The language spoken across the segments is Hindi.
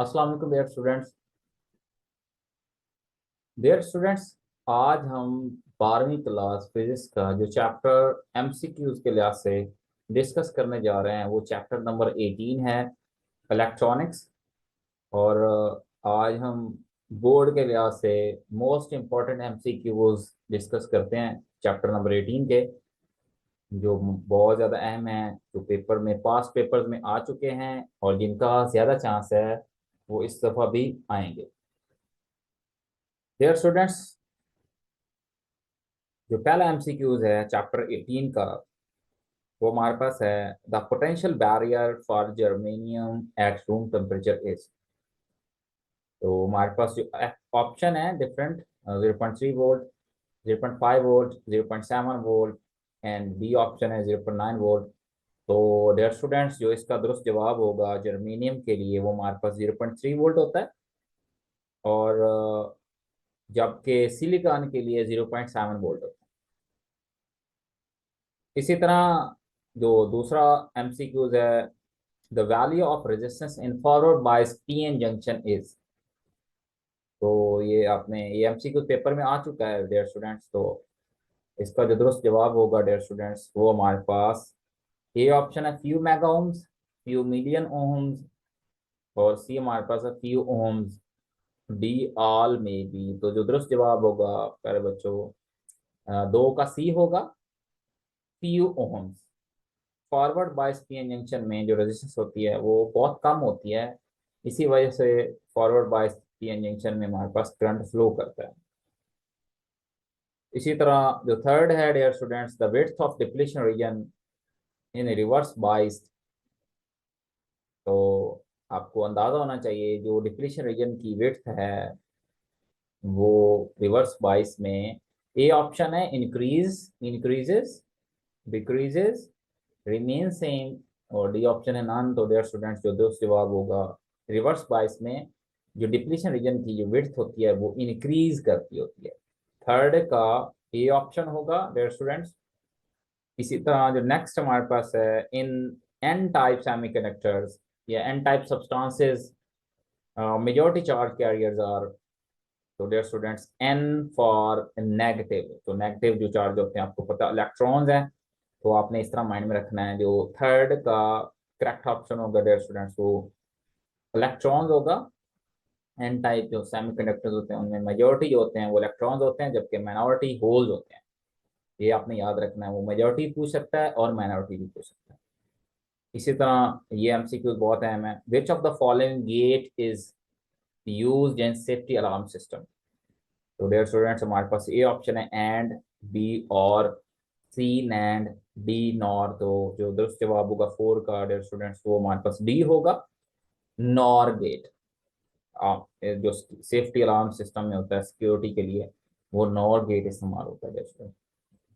अस्सलाम वालेकुम डियर स्टूडेंट्स। आज हम 12वीं क्लास फिजिक्स का जो चैप्टर एमसीक्यूज के लिहाज से डिस्कस करने जा रहे हैं वो चैप्टर नंबर 18 है, इलेक्ट्रॉनिक्स। और आज हम बोर्ड के लिहाज से मोस्ट इम्पॉर्टेंट एमसीक्यूज डिस्कस करते हैं चैप्टर नंबर 18 के, जो बहुत ज़्यादा अहम है, जो पेपर में पास पेपर्स में आ चुके हैं और जिनका ज़्यादा चांस है वो इस दफ़ा भी आएंगे। डियर स्टूडेंट्स, जो पहला एमसीक्यूज है चैप्टर 18 का वो हमारे पास है, the potential barrier for germanium at room temperature is. तो हमारे पास जो ऑप्शन है different, 0.3 volt, 0.5 volt, 0.7 volt and B option है 0.9 वोल्ट। तो डियर स्टूडेंट्स, जो इसका दुरुस्त जवाब होगा जर्मेनियम के लिए वो हमारे पास 0.3 वोल्ट होता है, और जबकि सिलिकॉन के लिए 0.7 वोल्ट होता है। इसी तरह जो दूसरा एमसीक्यूज है, the value of resistance in forward bias PN junction is. तो ये एमसीक्यू पेपर में आ चुका है डियर स्टूडेंट्स। तो इसका जो दुरुस्त जवाब होगा डियर स्टूडेंट्स वो हमारे पास ए ऑप्शन है, few mega ohms, few million ohms, और सी हमारे पास है फ्यू ओम्स, डी ऑल में बी। तो जो दुरुस्त जवाब होगा प्यारे बच्चों, दो का सी होगा, few ohms. Forward bias PN junction में जो रेजिस्टेंस होती है वो बहुत कम होती है, इसी वजह से फॉरवर्ड बायस पीएन जंक्शन में हमारे पास करंट फ्लो करता है। इसी तरह जो थर्ड है dear students, the width of depletion region in reverse bias. तो आपको अंदाजा होना चाहिए जो डिप्लीशन रीजन की विड्थ है वो रिवर्स बायस में, ए ऑप्शन है increase, increases, decreases, remain same, और डी ऑप्शन है नॉन। तो डियर स्टूडेंट्स, जो दोस्त जवाब होगा रिवर्स बायस में जो डिप्लीशन रीजन की जो विड्थ होती है वो इंक्रीज करती होती है। थर्ड का ए ऑप्शन होगा डियर स्टूडेंट्स। इसी तरह जो नेक्स्ट हमारे पास है, इन एन टाइप सेमीकंडक्टर्स या N type substances majority charge carriers are. तो dear students, N for negative. तो नेगेटिव जो चार्ज होते हैं आपको पता इलेक्ट्रॉन्स हैं, तो आपने इस तरह माइंड में रखना है। जो थर्ड का करेक्ट ऑप्शन होगा डियर स्टूडेंट्स वो इलेक्ट्रॉन्स होगा। एन टाइप जो सेमीकंडक्टर्स होते हैं उनमें मेजॉरिटी जो होते हैं वो इलेक्ट्रॉन्स होते हैं, जबकि माइनॉरिटी होल्स होते हैं। ये आपने याद रखना है, वो मेजॉरिटी पूछ सकता है और माइनॉरिटी भी पूछ सकता है। इसी तरह ये एमसीक्यू बहुत अहम है, which of the following gate is used in safety alarm system. तो डियर स्टूडेंट्स, हमारे पास ए ऑप्शन है एंड, बी और, सी नैंड, डी नॉर। तो जो दुरुस्त जवाब होगा फोर का डियर स्टूडेंट्स वो हमारे पास डी होगा, नॉर गेट। जो सेफ्टी अलार्म सिस्टम में होता है सिक्योरिटी के लिए वो नॉर गेट इस्तेमाल होता है डियर स्टूडेंट।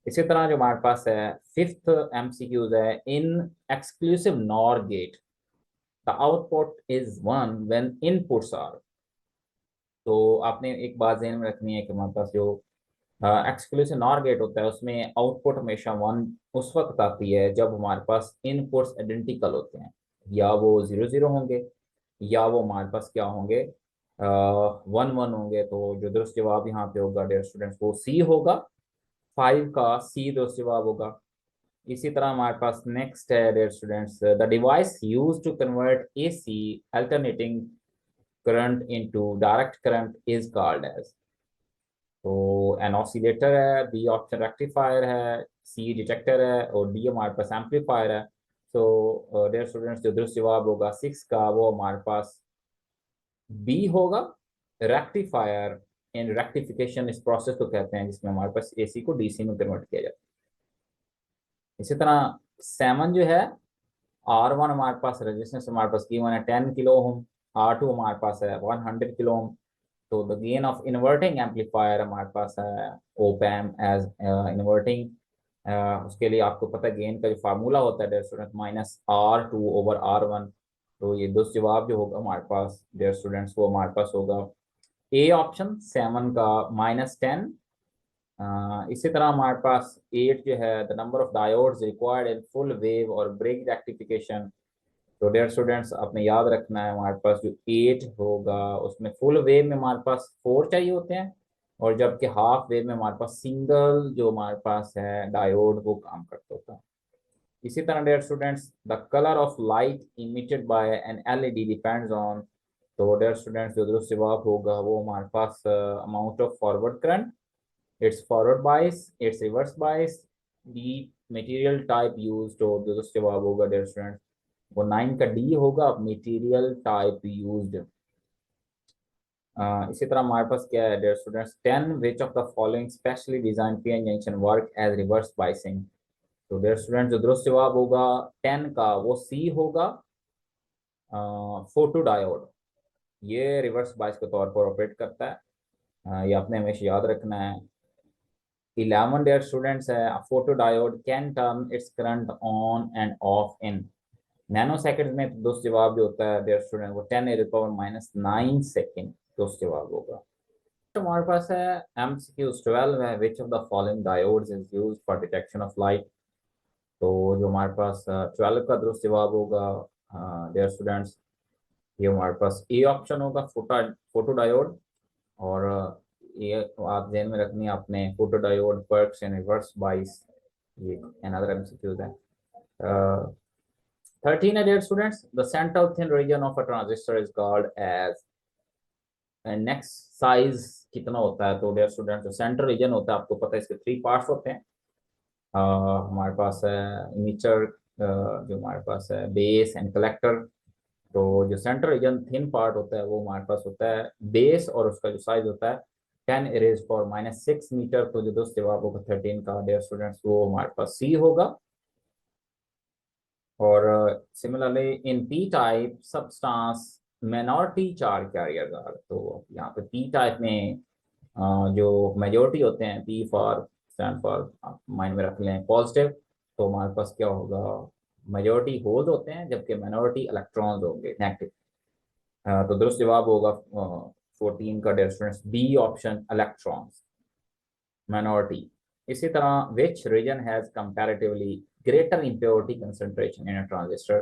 इसी तरह जो हमारे पास है फिफ्थ एमसीक्यूज है, in exclusive nor gate the output is one when inputs are. तो आपने एक बात ध्यान में रखनी है कि हमारे पास जो एक्सक्लूसिव नॉर गेट होता है उसमें आउटपुट हमेशा वन उस वक्त आती है जब हमारे पास इनपुट्स आइडेंटिकल होते हैं, या वो 0 0 होंगे या वो हमारे पास क्या होंगे, 1 1 होंगे। तो जो दुरुस्त जवाब यहाँ पे होगा डियर स्टूडेंट्स वो सी होगा, 5 का सी दुरुस्त जवाब होगा। इसी तरह हमारे पास नेक्स्ट है dear students, the device use to convert AC alternating current into direct current is called as. तो एन ऑसिलेटर है, बी ऑप्शन रेक्टिफायर है, सी डिटेक्टर है, और डी हमारे पास एम्पलीफायर है। तो डियर स्टूडेंट्स, जो दुरुस्त जवाब होगा 6 का वो हमारे पास बी होगा, रेक्टिफायर। इन रेक्टिफिकेशन इस प्रोसेस को कहते हैं जिसमें हमारे पास एसी को डीसी में कन्वर्ट किया जाता है। इसी तरह 7 जो है, R1 हमारे पास रेजिस्टेंस हमारे पास की 10 किलो ओम, R2 हमारे पास है 100 किलो ओम। तो the gain of inverting amplifier हमारे पास है ओप एम्प एज इन्वर्टिंग। उसके लिए आपको पता है गेन का जो फार्मूला होता है डियर स्टूडेंट, -R2/R1। तो ये दो जवाब जो होगा हमारे पास डियर स्टूडेंट्स वो हमारे पास होगा ए ऑप्शन 7 का -10। इसी तरह हमारे पास 8 जो है, the number of diodes required in full wave और ब्रेक रेक्टिफिकेशन। तो डियर स्टूडेंट्स आपने याद रखना है हमारे पास जो 8 होगा उसमें फुल वेव में हमारे पास 4 चाहिए होते हैं, और जबकि हाफ वेव में हमारे पास सिंगल जो हमारे पास है डायोड वो काम करता होता है। इसी तरह dear students the colour of light emitted by an LED depends on, तो डियर स्टूडेंट्स जो दुरुस्त जवाब होगा वो हमारे पास amount of forward current, it's forward bias, it's reverse bias, the material type use, तो दुरुस्त जवाब होगा डियर स्टूडेंट्स वो 9 का डी होगा, मटेरियल टाइप यूज्ड। इसी तरह हमारे पास क्या है dear students 10 which of the following specially design PN junction work as reverse biasing, तो डियर स्टूडेंट्स जो दुरुस्त जवाब होगा 10 का वो सी होगा, फोटो डायोड, ये रिवर्स बाइस के तौर पर ऑपरेट करता है। ये आपने हमेशा याद रखना है। 11 डियर स्टूडेंट्स है photo diode can turn its current on end of in nano second में, तो दोस्त जवाब जो होता है डियर स्टूडेंट वो 10⁻⁹ सेकेंड दोस्त जवाब होगा। तो हमारे पास है MCQ 12 है which of the following diodes is used for detection of light, तो जो हमारे पास 12 का दुरुस्त जवाब होगा डियर स्टूडेंट्स ये हमारे पास ए ऑप्शन होगा, फोटो डायोड। और ये आप ध्यान में रखनी है आपने, photo diode works in reverse bias, ये अनदर MCQ है। 13 dear students, the central thin region of a transistor is called as, and next size कितना होता है, तो डियर स्टूडेंट जो सेंट्रल रीजन होता है आपको पता है इसके 3 पार्ट्स होते हैं। हमारे पास है इमीटर, जो हमारे पास है बेस एंड कलेक्टर, तो जो सेंट्रल रीजन थिन पार्ट होता है वो हमारे पास होता है बेस, और उसका जो साइज होता है 10⁻⁻6 मीटर, तो जो दोस्त जवाब होगा 13 का डियर स्टूडेंट्स वो हमारे पास सी होगा। और similarly in P type substance minority charge carrier, तो यहाँ पे पी टाइप में जो मेजोरिटी होते हैं, पी फॉर स्टैंड फॉर, आप माइंड में रख लें पॉजिटिव, तो हमारे पास क्या होगा मेजोरिटी होल्स होते हैं जबकि माइनॉरिटी इलेक्ट्रॉन्स होंगे नेगेटिव। तो दुरुस्त जवाब होगा 14 का dear students B option electrons minority। इसी तरह which region has comparatively greater impurity concentration in a transistor,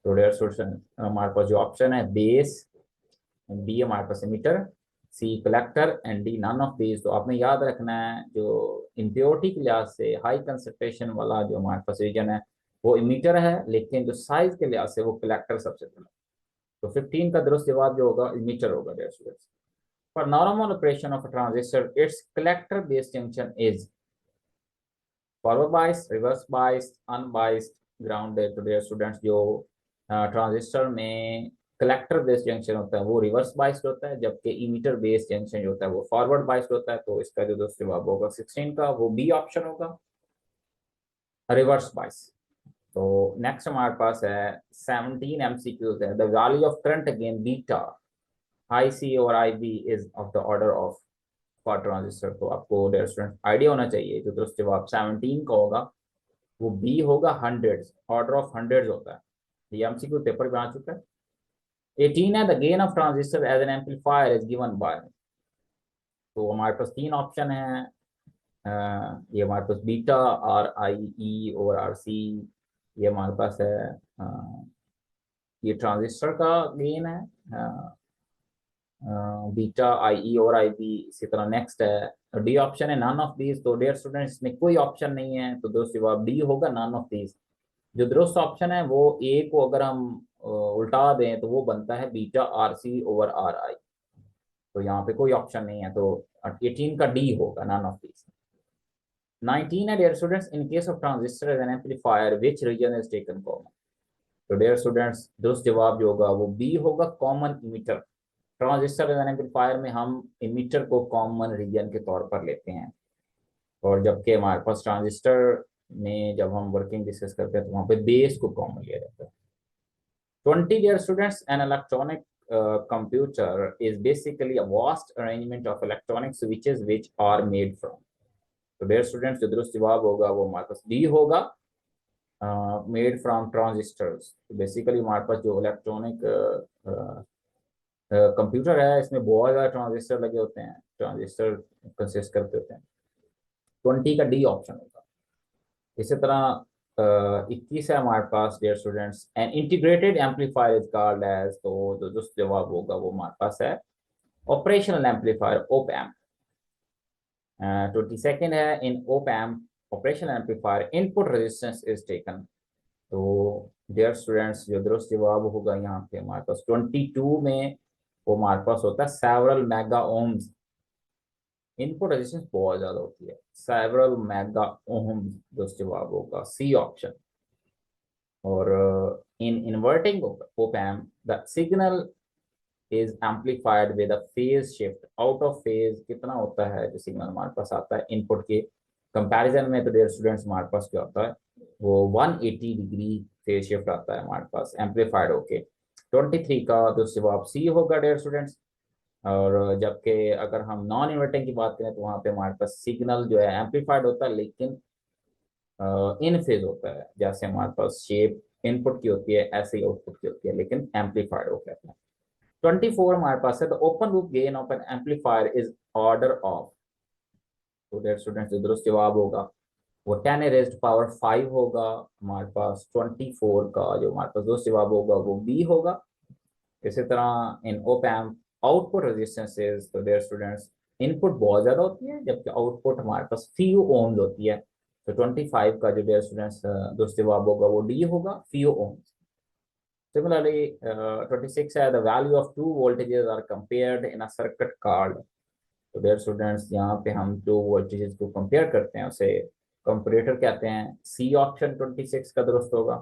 तो डियर स्टूडेंट हमारे पास जो ऑप्शन है बेस, बी हमारे पास emitter, C collector and D none of these. तो आपने याद रखना है जो इम्प्योरिटी के लिहाज से हाई कंसंट्रेशन वाला जो हमारे पास रीजन है वो इमीटर है, लेकिन जो साइज के लिहाज से वो कलेक्टर सबसे पहले, तो 15 का दुरुस्त जवाब जो होगा इमीटर होगा dear students. For normal operation of a transistor, its collector base junction is forward biased, reverse biased, unbiased, grounded। तो dear students जो ट्रांजिस्टर में कलेक्टर बेस जंक्शन होता है वो रिवर्स बाइस्ड होता है, जबकि इमीटर बेस जंक्शन जो होता है वो फॉरवर्ड बाइस्ड होता है, तो इसका जो दोस्त जवाब होगा 16 का वो बी ऑप्शन होगा, रिवर्स बाइस। तो नेक्स्ट हमारे पास है 17 MCQs है, the value of current again beta IC और IB is of the order of for transistor, तो आपको डियर स्टूडेंट आइडिया होना चाहिए जो दोस्त जवाब 17 का होगा वो बी होगा, हंड्रेड्स, ऑर्डर ऑफ हंड्रेड्स होता है, ये MCQ पेपर में आ चुका है। 18 है the gain of transistor as an amplifier is given by, तो हमारे पास 3 ऑप्शन है, ये हमारे पास बीटा RIE और RC, ये हमारे पास है ये ट्रांजिस्टर का गेन है बीटा IE और IB। इसी तरह नेक्स्ट है डी ऑप्शन है नन ऑफ दीज, तो डियर स्टूडेंट्स इसमें कोई ऑप्शन नहीं है, तो दोस्त जवाब डी होगा नन ऑफ दीज। जो दुरुस्त ऑप्शन है वो ए को अगर हम उल्टा दें तो वो बनता है बीटा RC ओवर RI, तो यहाँ पे कोई ऑप्शन नहीं है, तो 18 का डी होगा नन ऑफ दीज। 19 है dear students in case of transistor as an amplifier which region is taken common, तो डियर स्टूडेंट्स दुरुस्त जवाब जो होगा वो बी होगा common emitter. Transistor as an amplifier में हम इमीटर को कॉमन रीजन के तौर पर लेते हैं, और जबकि हमारे पास ट्रांजिस्टर में जब हम वर्किंग डिस्कस करते हैं तो वहाँ पे बेस को कॉमन लिया जाता है। 20 dear students, an electronic computer is basically a vast arrangement of electronic switches which are made from, तो dear students जो दुरुस्त जवाब होगा वो हमारे पास डी होगा, मेड फ्रॉम ट्रांजिस्टर्स। तो बेसिकली हमारे पास जो इलेक्ट्रॉनिक कंप्यूटर है इसमें बहुत ज़्यादा ट्रांजिस्टर लगे होते हैं, ट्रांजिस्टर कंसिस्ट करते होते हैं, 20 का डी ऑप्शन होगा। इसी तरह 21 है हमारे पास dear students. An integrated amplifier is called as, तो जो जो जवाब होगा वो हमारे पास है ऑपरेशनल एम्पलीफायर, ओप एम्प। 22nd है, in op amp operational amplifier input resistance is taken. तो डियर स्टूडेंट्स जो दुरुस्त जवाब होगा यहाँ पे हमारे पास 22 में वो हमारे पास होता है several mega ohms. Input resistance बहुत ज्यादा होती है, सेवरल मेगा ओम्स दुरुस्त जवाब होगा सी ऑप्शन। और इन inverting op amp the signal is amplified with a phase shift, out of phase कितना होता है जो सिग्नल हमारे पास आता है इनपुट के कंपैरिजन में, तो डियर स्टूडेंट्स हमारे पास क्या होता है वो 180 डिग्री फेज शिफ्ट आता है हमारे पास एम्पलीफाइड होके। 23 का तो जवाब सी होगा डियर स्टूडेंट्स। और जबकि अगर हम नॉन इन्वर्टिंग की बात करें तो वहाँ पे हमारे पास सिग्नल जो है एम्पलीफाइड होता है, लेकिन इन फेज होता है। जैसे हमारे पास शेप इनपुट की होती है ऐसे ही आउटपुट की होती है, लेकिन एम्पलीफाइड हो कहते हैं। 24 हमारे पास है, the open loop gain of N amplifier is order of, तो डेयर स्टूडेंट्स जो दुरुस्त जवाब होगा वो 10 रेज्ड पावर 5 होगा हमारे पास। 24 का जो हमारे पास दुरुस्त जवाब होगा वो बी होगा। इसी तरह इन ओप एम्प आउटपुट रेजिस्टेंसेज, तो डेयर स्टूडेंट्स इनपुट बहुत ज्यादा होती है जबकि आउटपुट हमारे पास फ्यू ओम्स होती है। तो 25 का जो डियर स्टूडेंट्स दुरुस्त जवाब होगा वो डी होगा, फ्यू ओम्स। Similarly, 26 है, the value of two voltages are compared in a circuit called, तो dear students यहाँ पे हम दो वोल्टेजेस को कंपेयर करते हैं उसे कंपैरेटर कहते हैं। सी ऑप्शन 26 का दुरुस्त होगा।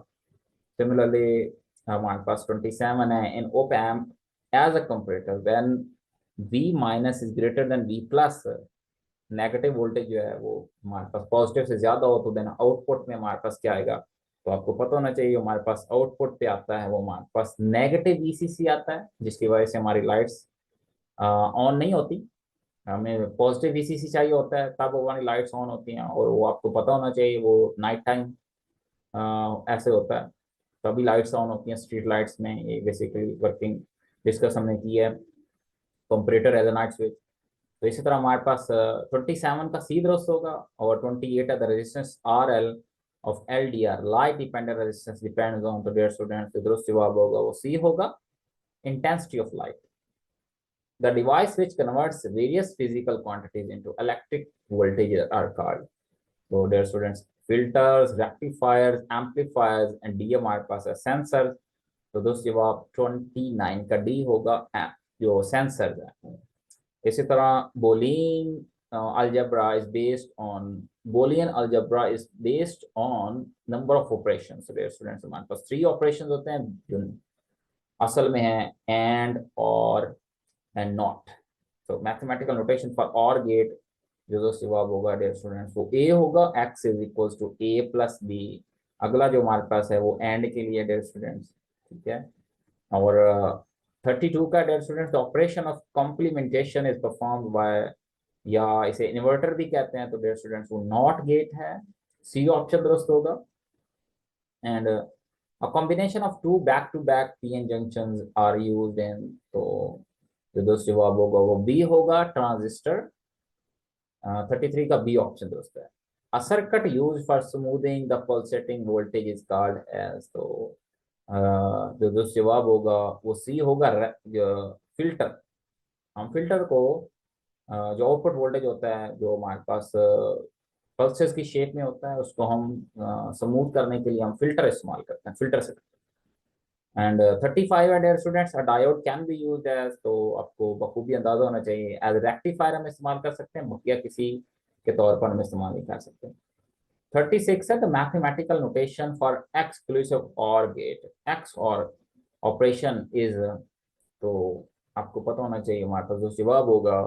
सिमिलरली हमारे पास 27 है, in op amp as a comparator when V minus is greater than V plus, negative voltage जो है वो हमारे पास पॉजिटिव से ज्यादा हो तो देन आउटपुट में हमारे पास क्या आएगा, तो आपको पता होना चाहिए हमारे पास आउटपुट पे आता है वो हमारे पास नेगेटिव ईसीसी आता है, जिसकी वजह से हमारी लाइट्स ऑन नहीं होती। हमें पॉजिटिव ईसीसी चाहिए होता है तब वो हमारी लाइट्स ऑन होती हैं, और वो आपको पता होना चाहिए वो नाइट टाइम ऐसे होता है तभी लाइट्स ऑन होती हैं स्ट्रीट लाइट्स में। ये बेसिकली वर्किंग डिस्कस हमने की है, comparator as a night switch. तो इसी तरह हमारे पास 27 का सी दुरुस्त होगा। और 28 है, the resistance R L of L D R light dependent resistance depends on, तो डियर स्टूडेंट्स दुरुस्त जवाब होगा वो सी होगा, intensity of light. The device which converts various physical quantities into electric voltage are called, तो dear students filters, rectifiers, amplifiers and D हमारे पास है सेंसर। तो दोस्त जवाब 29 का डी होगा, जो सेंसर है। इसी तरह Boolean algebra is based on number of operations। So students हमारे पास 3 ऑपरेशन होते हैं जो असल में है एंड और एंड नॉट। तो मैथमेटिकल नोटेशन फॉर और गेट जो दोस्त जवाब होगा डियर स्टूडेंट्स वो ए होगा, x is equals to a plus B. अगला जो हमारे पास है वो एंड के लिए डियर स्टूडेंट्स, ठीक है। और 32 का dear students operation of complementation is performed by, या इसे इन्वर्टर भी कहते हैं, तो डियर स्टूडेंट्स वो नॉट गेट है, सी ऑप्शन दुरुस्त होगा। And a combination of two back to back PN junctions are used in, तो जो दोस्त जवाब होगा वो बी होगा, ट्रांजिस्टर। 33 का बी ऑप्शन दुरुस्त है। A circuit used for smoothing the pulsating voltage is called as, तो जो दोस्त जवाब होगा वो सी होगा, फिल्टर। हम फिल्टर को जो आउटपुट वोल्टेज होता है जो हमारे पास पल्सेस की शेप में होता है उसको हम स्मूथ करने के लिए हम फिल्टर इस्तेमाल करते हैं, फिल्टर से। एंड 35 है dear students, a diode can be used as, तो आपको बखूबी अंदाजा होना चाहिए एज रेक्टिफायर हम इस्तेमाल कर सकते हैं, बकिया किसी के तौर पर हम इस्तेमाल नहीं कर सकते। 36 है, the mathematical notation for exclusive और गेट, एक्स और ऑपरेशन इज, तो आपको पता होना चाहिए हमारे पास जो जवाब होगा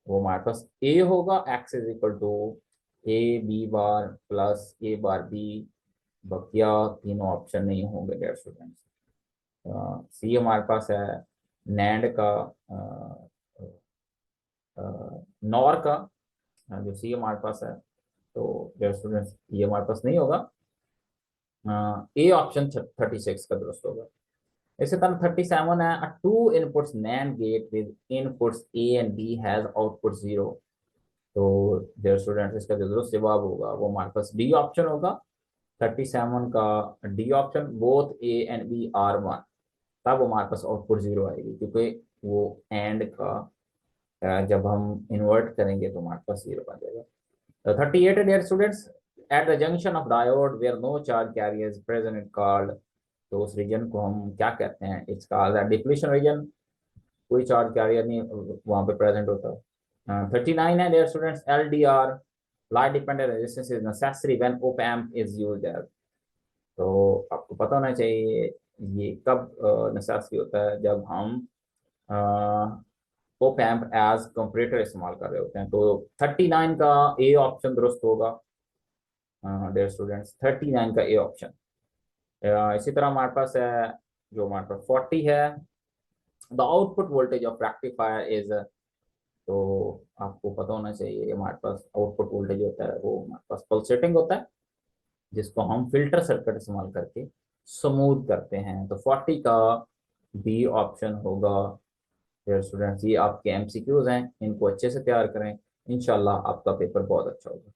वो हमारे पास ए होगा, X is equal to A B bar plus A bar B, बकिया तीनों ऑप्शन नहीं होंगे डेयर स्टूडेंट्स। सी हमारे पास है नैंड का, नॉर का, जो सी हमारे पास है, तो डेयर स्टूडेंट्स ये हमारे पास नहीं होगा, ए ऑप्शन 36 का दुरुस्त होगा। इसी तरह 37 है, a two inputs NAND gate with inputs A and B has output 0, तो डियर स्टूडेंट्स इसका जो दुरुस्त जवाब होगा वो हमारे पास डी ऑप्शन होगा, 37 का D option, both A and B are 1, तब हमारे पास आउटपुट 0 आएगी, क्योंकि वो एंड का जब हम इन्वर्ट करेंगे तो हमारे पास 0 आ जाएगा। तो 38 dear students, at the junction of diode where no charge carriers present it called, तो उस रीजन को हम क्या कहते हैं, इट्स कॉल्ड डिप्लीशन रीजन, कोई चार्ज कैरियर नहीं वहां पे प्रेजेंट होता। 39 है dear students, L D R light dependent resistance is necessary when op amp is used as, तो आपको पता होना चाहिए ये कब नेसेसरी होता है, जब हम ओप एम्प एज कंपैरेटर इस्तेमाल कर रहे होते हैं। तो 39 का ए ऑप्शन दुरुस्त होगा डियर स्टूडेंट्स, 39 का ए ऑप्शन। इसी तरह हमारे पास है, जो हमारे पास 40 है, the output voltage of rectifier is, तो आपको पता होना चाहिए हमारे पास आउटपुट वोल्टेज होता है वो हमारे पास पल्सेटिंग होता है, जिसको हम फिल्टर सर्किट इस्तेमाल करके स्मूथ करते हैं। तो 40 का बी ऑप्शन होगा। डियर स्टूडेंट्स, ये आपके एमसीक्यूज हैं, इनको अच्छे से तैयार करें, इंशाल्लाह आपका पेपर बहुत अच्छा होगा।